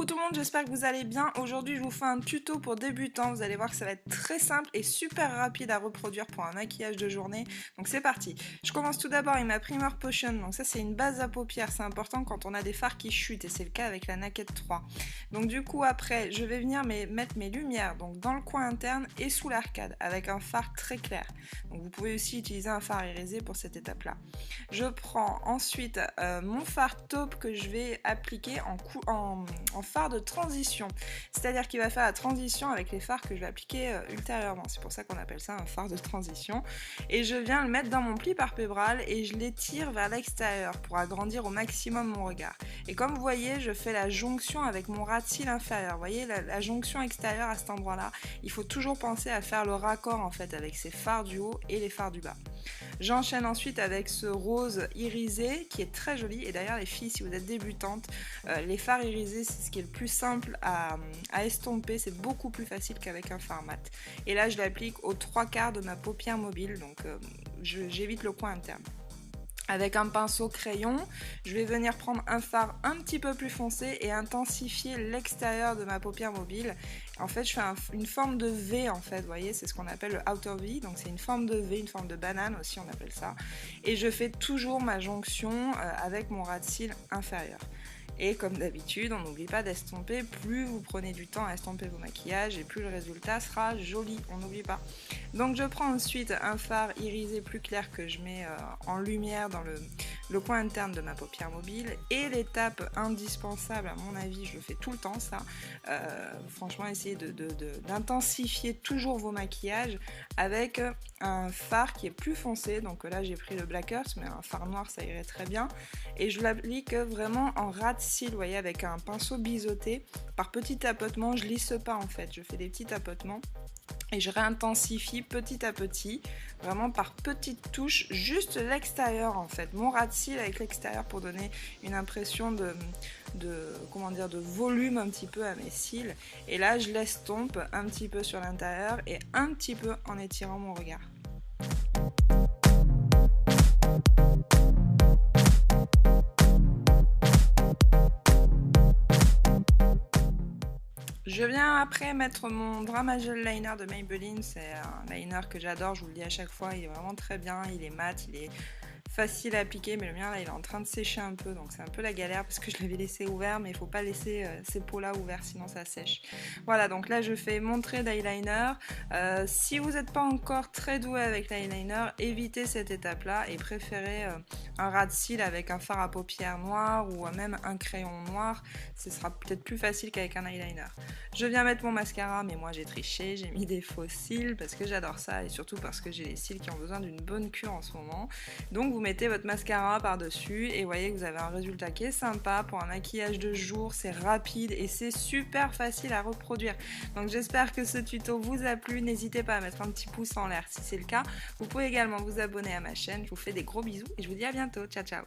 Coucou tout le monde, j'espère que vous allez bien. Aujourd'hui je vous fais un tuto pour débutants, vous allez voir que ça va être très simple et super rapide à reproduire pour un maquillage de journée. Donc c'est parti. Je commence tout d'abord avec ma Primer Potion, donc ça c'est une base à paupières, c'est important quand on a des fards qui chutent et c'est le cas avec la Naked 3. Donc du coup après je vais venir mettre mes lumières donc dans le coin interne et sous l'arcade avec un fard très clair. Donc vous pouvez aussi utiliser un fard irisé pour cette étape là. Je prends ensuite mon fard taupe que je vais appliquer en fard de transition, c'est-à-dire qu'il va faire la transition avec les fards que je vais appliquer ultérieurement, c'est pour ça qu'on appelle ça un fard de transition, et je viens le mettre dans mon pli palpébral et je l'étire vers l'extérieur pour agrandir au maximum mon regard. Et comme vous voyez, je fais la jonction avec mon ras de cils inférieur, vous voyez la jonction extérieure à cet endroit-là, il faut toujours penser à faire le raccord en fait avec ces fards du haut et les fards du bas. J'enchaîne ensuite avec ce rose irisé qui est très joli, et d'ailleurs les filles, si vous êtes débutantes, les fards irisés c'est ce qui est le plus simple à estomper, c'est beaucoup plus facile qu'avec un fard mat. Et là je l'applique aux 3/4 de ma paupière mobile, donc j'évite le coin interne. Avec un pinceau crayon, je vais venir prendre un fard un petit peu plus foncé et intensifier l'extérieur de ma paupière mobile. En fait, je fais une forme de V, en fait, vous voyez, c'est ce qu'on appelle le outer V, donc c'est une forme de V, une forme de banane aussi, on appelle ça. Et je fais toujours ma jonction avec mon ras de cils inférieur. Et comme d'habitude, on n'oublie pas d'estomper, plus vous prenez du temps à estomper vos maquillages et plus le résultat sera joli, on n'oublie pas. Donc je prends ensuite un fard irisé plus clair que je mets en lumière dans le coin interne de ma paupière mobile, et l'étape indispensable à mon avis, je le fais tout le temps ça, franchement essayez d'intensifier toujours vos maquillages avec un fard qui est plus foncé, donc là j'ai pris le Black Earth mais un fard noir ça irait très bien, et je l'applique vraiment en ras de cils, vous voyez, avec un pinceau biseauté, par petits tapotements, je lisse pas en fait, je fais des petits tapotements et je réintensifie petit à petit, vraiment par petites touches, juste l'extérieur en fait, mon ras de cils avec l'extérieur pour donner une impression de volume un petit peu à mes cils. Et là je l'estompe un petit peu sur l'intérieur et un petit peu en étirant mon regard. Je viens après mettre mon Drama Gel Liner de Maybelline, c'est un liner que j'adore, je vous le dis à chaque fois, il est vraiment très bien, il est mat, il est facile à appliquer, mais le mien là il est en train de sécher un peu, donc c'est un peu la galère parce que je l'avais laissé ouvert, mais il faut pas laisser ces pots là ouverts sinon ça sèche. Voilà, donc là je fais mon trait d'eyeliner. Si vous n'êtes pas encore très doué avec l'eyeliner, évitez cette étape là et préférez un ras de cils avec un fard à paupières noir ou même un crayon noir, ce sera peut-être plus facile qu'avec un eyeliner. Je viens mettre mon mascara, mais moi j'ai triché, j'ai mis des faux cils parce que j'adore ça et surtout parce que j'ai les cils qui ont besoin d'une bonne cure en ce moment. Donc vous mettez votre mascara par dessus et voyez que vous avez un résultat qui est sympa pour un maquillage de jour, c'est rapide et c'est super facile à reproduire. Donc j'espère que ce tuto vous a plu, n'hésitez pas à mettre un petit pouce en l'air si c'est le cas. Vous pouvez également vous abonner à ma chaîne, je vous fais des gros bisous et je vous dis à bientôt, ciao ciao.